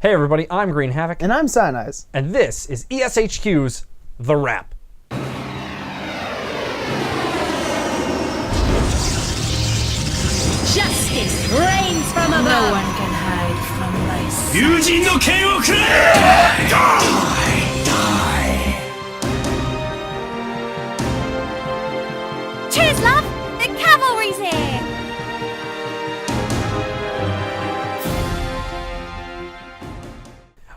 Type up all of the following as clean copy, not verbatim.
Hey everybody, I'm Green Havoc. And I'm Sinise. And this is ESHQ's The Wrap. Justice reigns from above. No one can hide from my sight. Cheers, love! The cavalry's here!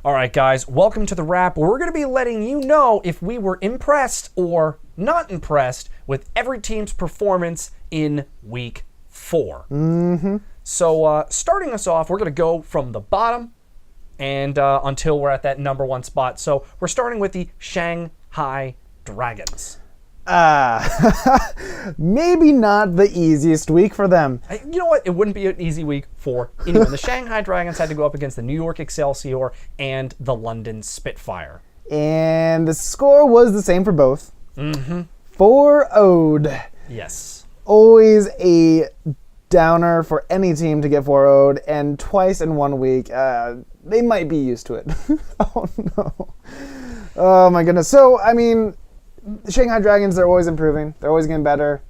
Alright guys, welcome to The Wrap, where we're going to be letting you know if we were impressed or not impressed with every team's performance in Week 4. So starting us off, we're going to go from the bottom and until we're at that number 1 spot. So we're starting with the Shanghai Dragons. Maybe not the easiest week for them. You know what? It wouldn't be an easy week for anyone. The Shanghai Dragons had to go up against the New York Excelsior and the London Spitfire. And the score was the same for both. 4-0'd. Yes. Always a downer for any team to get 4-0'd, and twice in 1 week. They might be used to it. Oh no. Oh my goodness. So, I mean, the Shanghai Dragons, they're always improving. They're always getting better.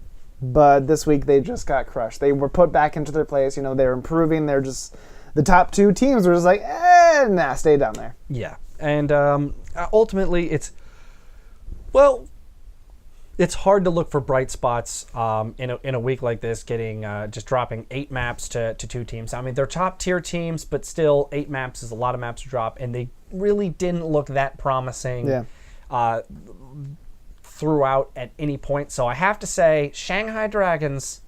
But this week, they just got crushed. They were put back into their place. You know, they're improving. They're just... The top 2 teams were just like, nah, stay down there. Yeah. And ultimately, it's... Well, it's hard to look for bright spots in a week like this, getting just dropping 8 maps to 2 teams. I mean, they're top-tier teams, but still, 8 maps is a lot of maps to drop. And they really didn't look that promising. Yeah. Throughout at any point. So I have to say, Shanghai Dragons,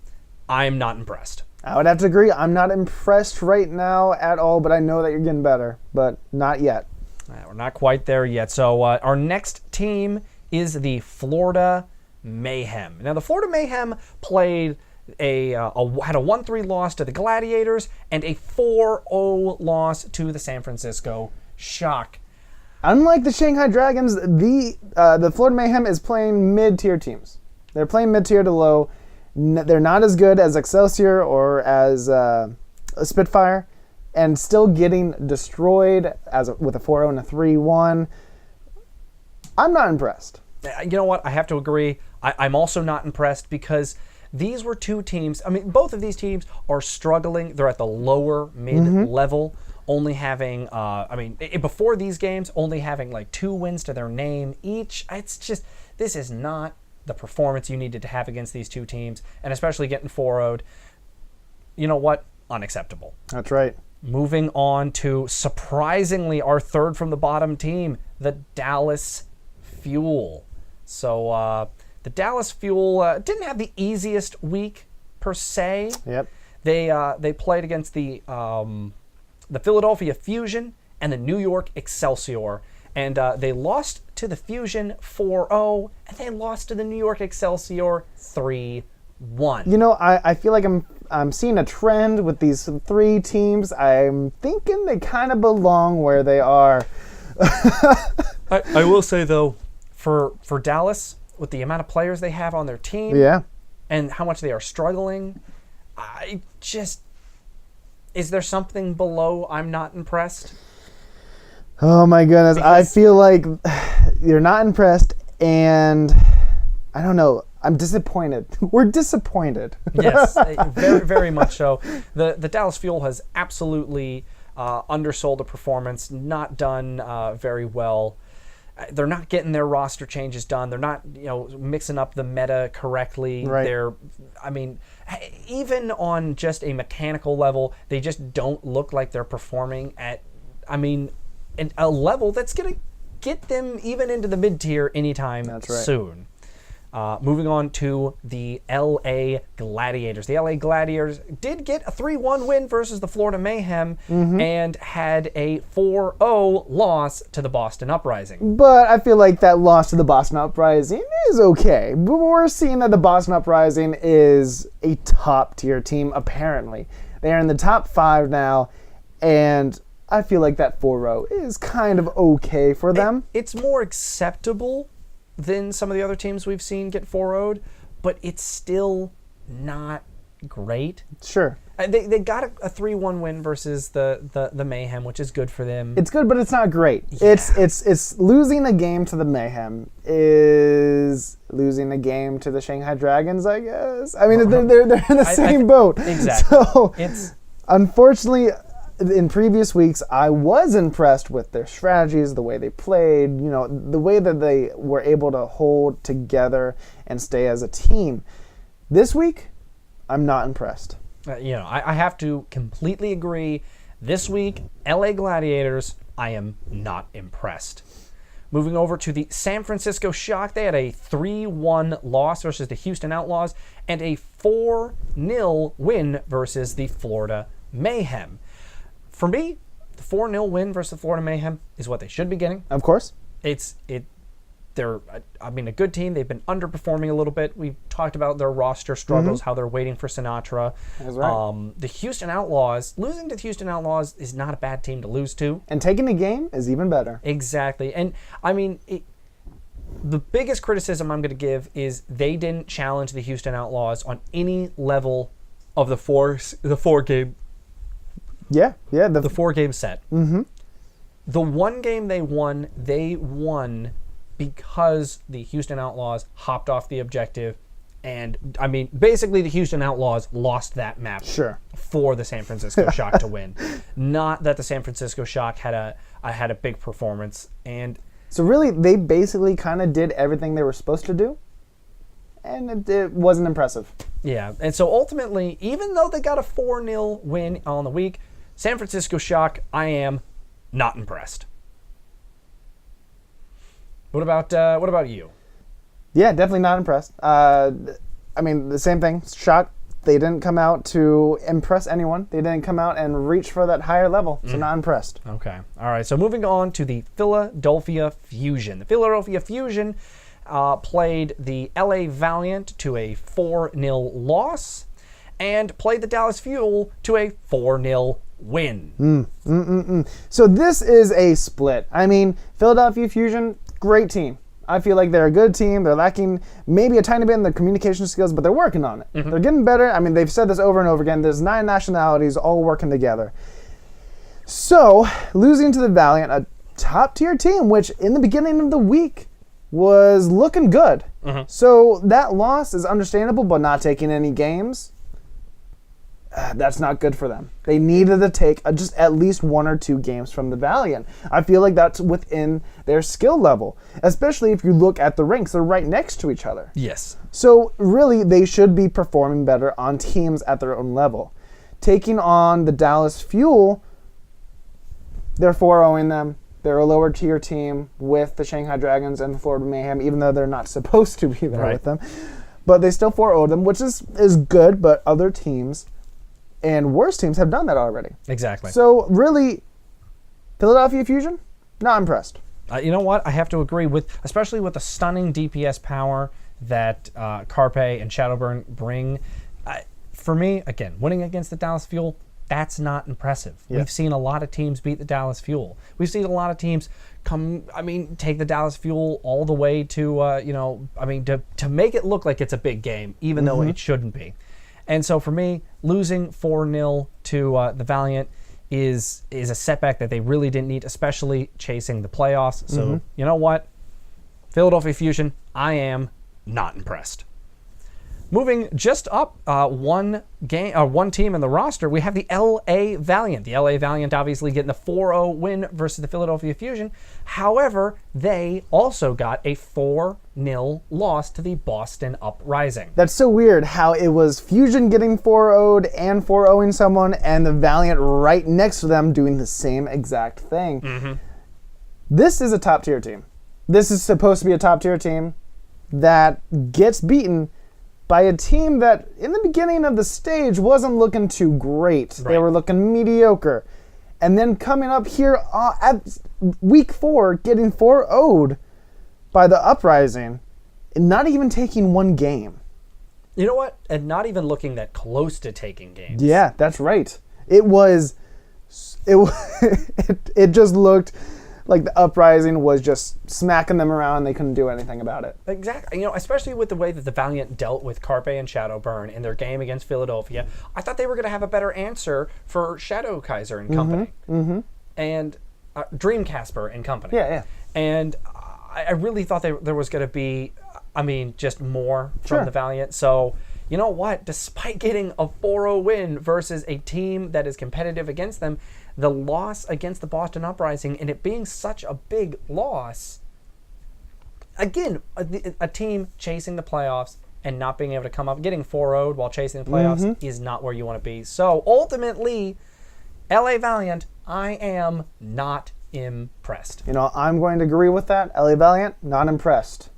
I'm not impressed. I would have to agree. I'm not impressed right now at all, but I know that you're getting better, but not yet. We're not quite there yet. So our next team is the Florida Mayhem. Now, the Florida Mayhem played had a 1-3 loss to the Gladiators and a 4-0 loss to the San Francisco Shock. Unlike the Shanghai Dragons, the Florida Mayhem is playing mid-tier teams. They're playing mid-tier to low. They're not as good as Excelsior or as Spitfire, and still getting destroyed with a 4-0 and a 3-1. I'm not impressed. You know what? I have to agree. I'm also not impressed because these were 2 teams. I mean, both of these teams are struggling. They're at the lower mid-level. Only having, before these games, only having like 2 wins to their name each. It's just, this is not the performance you needed to have against these 2 teams, and especially getting 4-0'd. You know what? Unacceptable. That's right. Moving on to, surprisingly, our third from the bottom team, the Dallas Fuel. So, the Dallas Fuel didn't have the easiest week, per se. Yep. They played against the Philadelphia Fusion and the New York Excelsior. And they lost to the Fusion 4-0, and they lost to the New York Excelsior 3-1. You know, I feel like I'm seeing a trend with these 3 teams. I'm thinking they kind of belong where they are. I will say, though, for Dallas, with the amount of players they have on their team and how much they are struggling, is there something below I'm not impressed? Oh my goodness. I feel like you're not impressed, and I don't know. I'm disappointed. We're disappointed. Yes, very, very much so. The Dallas Fuel has absolutely undersold a performance, not done very well. They're not getting their roster changes done. They're not, mixing up the meta correctly. Right. Even on just a mechanical level, they just don't look like they're performing at, a level that's going to get them even into the mid-tier anytime soon. Moving on to the LA Gladiators. The LA Gladiators did get a 3-1 win versus the Florida Mayhem and had a 4-0 loss to the Boston Uprising. But I feel like that loss to the Boston Uprising is okay. But we're seeing that the Boston Uprising is a top-tier team, apparently. They are in the top 5 now, and I feel like that 4-0 is kind of okay for them. It's more acceptable than some of the other teams we've seen get 4-0'd, but it's still not great. Sure. They got a 3-1 win versus the Mayhem, which is good for them. It's good, but it's not great. Yeah. It's losing a game to the Mayhem is losing a game to the Shanghai Dragons, I guess. I mean, they're in the same boat. Exactly. So, unfortunately, in previous weeks, I was impressed with their strategies, the way they played, the way that they were able to hold together and stay as a team. This week, I'm not impressed. I have to completely agree. This week, LA Gladiators, I am not impressed. Moving over to the San Francisco Shock, they had a 3-1 loss versus the Houston Outlaws and a 4-0 win versus the Florida Mayhem. For me, the 4-0 win versus the Florida Mayhem is what they should be getting. Of course. They're a good team. They've been underperforming a little bit. We've talked about their roster struggles, how they're waiting for Sinatra. That's right. The Houston Outlaws, losing to the Houston Outlaws is not a bad team to lose to. And taking a game is even better. Exactly. And, I mean, the biggest criticism I'm going to give is they didn't challenge the Houston Outlaws on any level of the four game. Yeah. The 4-game set. Mm-hmm. The one game they won because the Houston Outlaws hopped off the objective. And, I mean, basically the Houston Outlaws lost that map for the San Francisco Shock to win. Not that the San Francisco Shock had a big performance. And so really, they basically kind of did everything they were supposed to do. And it wasn't impressive. Yeah, and so ultimately, even though they got a 4-0 win on the week, San Francisco Shock, I am not impressed. What about you? Yeah, definitely not impressed. I mean, the same thing. Shock, they didn't come out to impress anyone. They didn't come out and reach for that higher level, so not impressed. Okay. All right, so moving on to the Philadelphia Fusion. The Philadelphia Fusion played the LA Valiant to a 4-0 loss and played the Dallas Fuel to a 4-0 win. So this is a split. I mean, Philadelphia Fusion, great team. I feel like they're a good team. They're lacking maybe a tiny bit in their communication skills, but they're working on it. They're getting better. I mean, they've said this over and over again. There's 9 nationalities all working together. So, losing to the Valiant, a top-tier team, which in the beginning of the week was looking good. So that loss is understandable, but not taking any games, that's not good for them. They needed to take just at least 1 or 2 games from the Valiant. I feel like that's within their skill level, especially if you look at the ranks. They're right next to each other. Yes. So really, they should be performing better on teams at their own level. Taking on the Dallas Fuel, they're 4-0ing them. They're a lower tier team with the Shanghai Dragons and the Florida Mayhem, even though they're not supposed to be there with them. But they still 4-0 them, which is good, but other teams and worse teams have done that already. Exactly. So really, Philadelphia Fusion, not impressed. You know what? I have to agree with, especially with the stunning DPS power that Carpe and Shadowburn bring. For me, again, winning against the Dallas Fuel, that's not impressive. Yeah. We've seen a lot of teams beat the Dallas Fuel. We've seen a lot of teams take the Dallas Fuel all the way to, to make it look like it's a big game, even though it shouldn't be. And so for me, losing 4-0 to the Valiant is a setback that they really didn't need, especially chasing the playoffs. So you know what? Philadelphia Fusion, I am not impressed. Moving just up one team in the roster, we have the LA Valiant. The LA Valiant obviously getting the 4-0 win versus the Philadelphia Fusion. However, they also got a 4-0 loss to the Boston Uprising. That's so weird how it was Fusion getting 4-0'd and 4-0ing someone, and the Valiant right next to them doing the same exact thing. This is a top-tier team. This is supposed to be a top-tier team that gets beaten by a team that, in the beginning of the stage, wasn't looking too great. Right. They were looking mediocre. And then coming up here at week 4, getting 4-0'd by the Uprising, and not even taking one game. You know what? And not even looking that close to taking games. Yeah, that's right. It just looked like the Uprising was just smacking them around. They couldn't do anything about it. Exactly. Especially with the way that the Valiant dealt with Carpe and Shadowburn in their game against Philadelphia, I thought they were going to have a better answer for Shadow Kaiser and company. And Dreamcasper and company. Yeah. And I really thought there was going to be, just more from the Valiant. So, you know what? Despite getting a 4-0 win versus a team that is competitive against them, the loss against the Boston Uprising and it being such a big loss, again, a team chasing the playoffs and not being able to come up, getting 4-0'd while chasing the playoffs is not where you want to be. So ultimately, LA Valiant, I am not impressed. I'm going to agree with that. LA Valiant, not impressed.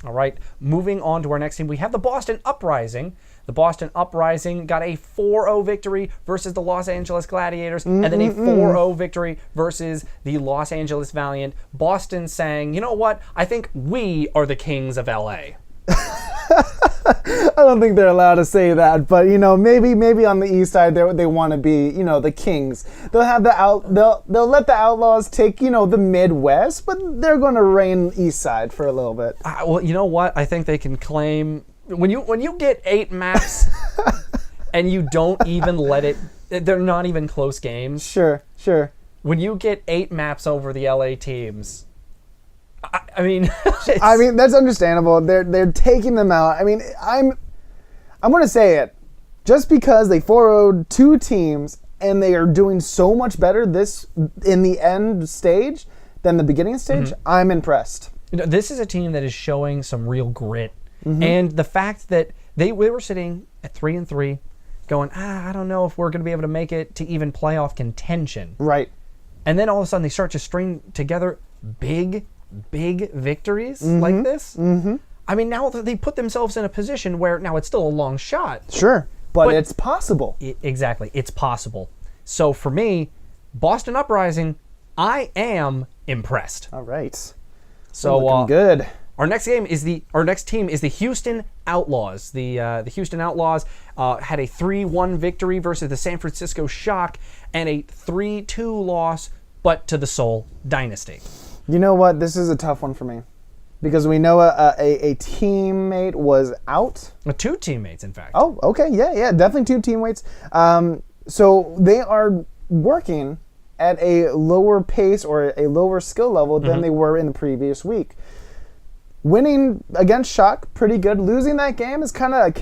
All right, moving on to our next team, we have the Boston Uprising. The Boston Uprising got a 4-0 victory versus the Los Angeles Gladiators, and then a 4-0 victory versus the Los Angeles Valiant. Boston saying, you know what? I think we are the kings of LA. I don't think they're allowed to say that, but maybe on the east side they want to be, the kings. They'll have they'll let the Outlaws take, the Midwest, but they're going to reign east side for a little bit. Well, you know what? I think they can claim when you get 8 maps and you don't even let it, they're not even close games. Sure. When you get 8 maps over the LA teams, I mean, that's understandable. They're taking them out. I'm going to say it. Just because they 4-0'd 2 teams and they are doing so much better in the end stage than the beginning stage, I'm impressed. This is a team that is showing some real grit, and the fact that they were sitting at 3-3, going, I don't know if we're going to be able to make it to even playoff contention. Right. And then all of a sudden they start to string together big victories like this. Now they put themselves in a position where now it's still a long shot. Sure, but it's possible. Exactly, it's possible. So for me, Boston Uprising, I am impressed. All right. So looking good. Our next team is the Houston Outlaws. The Houston Outlaws had a 3-1 victory versus the San Francisco Shock and a 3-2 loss, but to the Sole Dynasty. You know what? This is a tough one for me because we know a teammate was out. 2 teammates, in fact. Oh, okay. Yeah, definitely 2 teammates. So they are working at a lower pace or a lower skill level than they were in the previous week. Winning against Shock, pretty good. Losing that game is kind of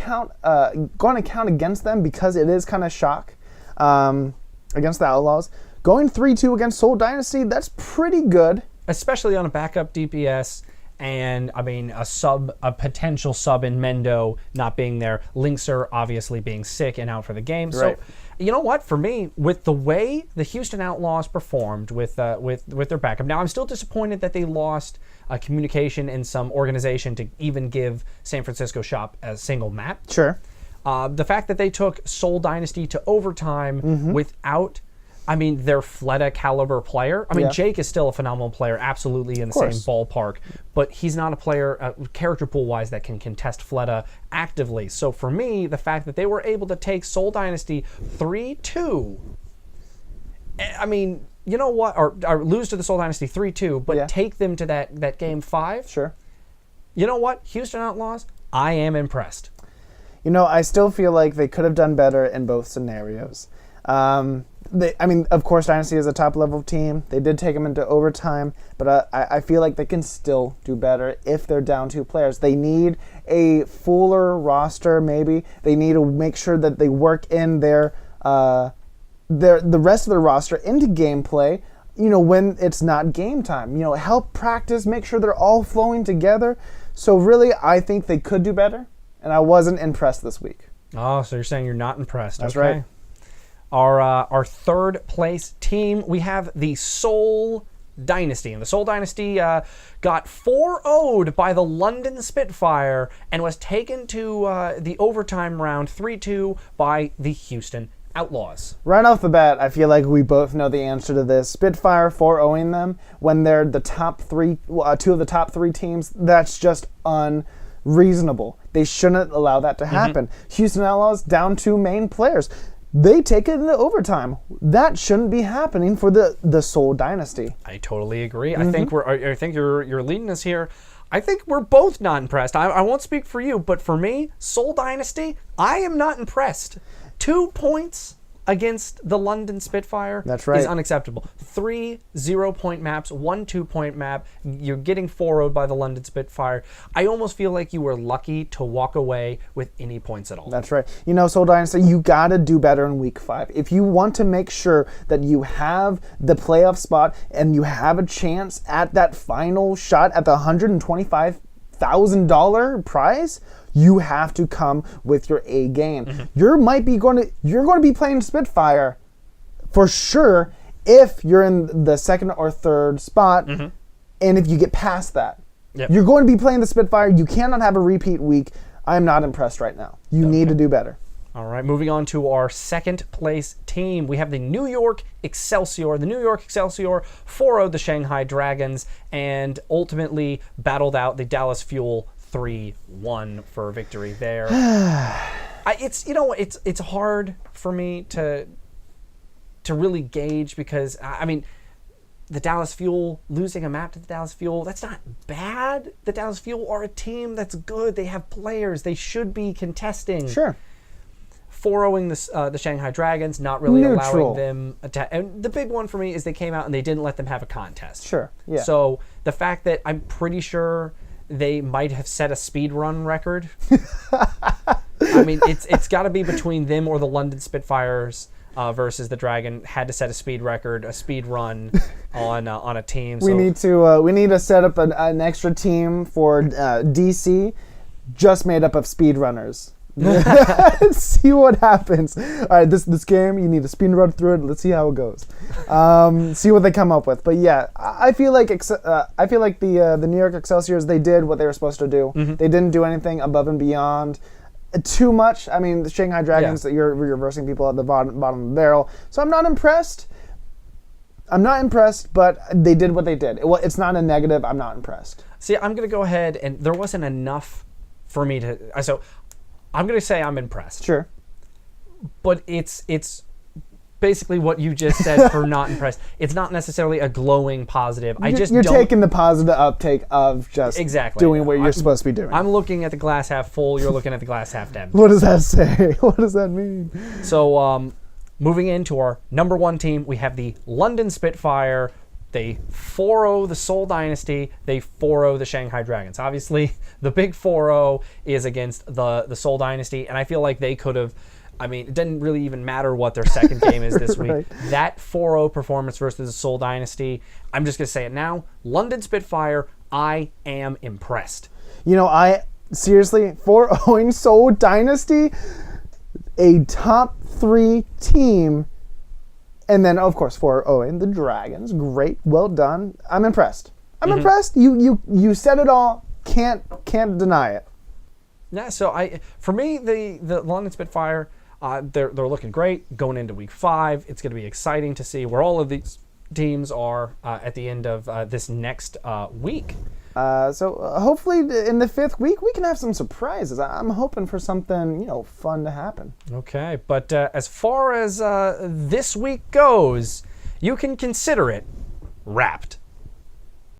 going to count against them because it is kind of Shock against the Outlaws. Going 3-2 against Sole Dynasty, that's pretty good. Especially on a backup DPS and, a potential sub in Mendo not being there. Linkser obviously being sick and out for the game. Right. So, you know what? For me, with the way the Houston Outlaws performed with their backup, now I'm still disappointed that they lost communication and some organization to even give San Francisco Shop a single map. Sure. The fact that they took Sole Dynasty to overtime without their Fleta caliber player. Jake is still a phenomenal player, absolutely in the same ballpark, but he's not a player, character pool-wise, that can contest Fleta actively. So for me, the fact that they were able to take Sole Dynasty 3-2, you know what, or lose to the Sole Dynasty 3-2, but take them to that game 5. Sure. You know what, Houston Outlaws, I am impressed. I still feel like they could have done better in both scenarios. Of course, Dynasty is a top-level team. They did take them into overtime, but I feel like they can still do better if they're down 2 players. They need a fuller roster, maybe. They need to make sure that they work in the rest of their roster into gameplay, when it's not game time. Help practice, make sure they're all flowing together. So really, I think they could do better, and I wasn't impressed this week. Oh, so you're saying you're not impressed. That's okay. right. Our third place team, we have the Sole Dynasty. And the Sole Dynasty got 4-0'd by the London Spitfire and was taken to the overtime round 3-2 by the Houston Outlaws. Right off the bat, I feel like we both know the answer to this. Spitfire 4-0'ing them when they're the top 3, 2 of the top 3 teams, that's just unreasonable. They shouldn't allow that to happen. Houston Outlaws down 2 main players. they take it into overtime. That shouldn't be happening for the Sole Dynasty. I totally agree. I think you're leading us here. I think we're both not impressed. I won't speak for you, but for me, Sole Dynasty, I am not impressed. 2 points against the London Spitfire is unacceptable. 3 0-point maps, 1 2-point map. You're getting 4-0'd by the London Spitfire. I almost feel like you were lucky to walk away with any points at all. That's right. You know, Sole Dynasty, you got to do better in week 5. If you want to make sure that you have the playoff spot and you have a chance at that final shot at the $125,000 prize, you have to come with your A game. You're going to be playing Spitfire for sure if you're in the second or third spot, and if you get past that. You're going to be playing the Spitfire. You cannot have a repeat week. I'm not impressed right now. You need to do better. All right, moving on to our second place team. We have the New York Excelsior. The New York Excelsior 4-0'd the Shanghai Dragons and ultimately battled out the Dallas Fuel 3-1 for victory there. It's hard for me to really gauge because I mean the Dallas Fuel losing a map to the Dallas Fuel, that's not bad. The Dallas Fuel are a team that's good. They have players. They should be contesting. Sure. 4-0ing the Shanghai Dragons, not really allowing them attack. And the big one for me is they came out and they didn't let them have a contest. Sure. Yeah. So the fact that I'm pretty sure they might have set a speed run record. I mean, it's got to be between them or the London Spitfires versus the Dragon had to set a speed run on a team. We need to set up an extra team for DC, just made up of speedrunners. See what happens. All right, this game you need to speed run through it. Let's see how it goes. See what they come up with. But yeah, I feel like the New York Excelsiors, they did what they were supposed to do. They didn't do anything above and beyond too much. I mean, the Shanghai Dragons, you're reversing people at the bottom of the barrel. So I'm not impressed. But they did what they did. Well, it's not a negative. I'm not impressed. See, I'm gonna go ahead and there wasn't enough for me to. So I'm going to say I'm impressed. Sure. But it's basically what you just said for not impressed. It's not necessarily a glowing positive. You're taking the positive uptake of just doing what you're supposed to be doing. I'm looking at the glass half full. You're looking at the glass half empty. What does that say? What does that mean? So moving into our number 1 team, we have the London Spitfire. They 4-0 the Sole Dynasty. They 4-0 the Shanghai Dragons. Obviously, the big 4-0 is against the Sole Dynasty, and I feel like they could have. I mean, it didn't really even matter what their second game is this week. That 4-0 performance versus the Sole Dynasty, I'm just going to say it now. London Spitfire, I am impressed. You know, seriously, 4-0 Sole Dynasty, a top 3 team. And then, of course, 4-0 the Dragons. Great, well done. I'm impressed. I'm impressed. You said it all. Can't deny it. Yeah. So for me, the London Spitfire, they're looking great going into week 5. It's going to be exciting to see where all of these teams are at the end of this next week. So hopefully in the 5th week we can have some surprises. I'm hoping for something fun to happen. Okay, but as far as this week goes, you can consider it wrapped.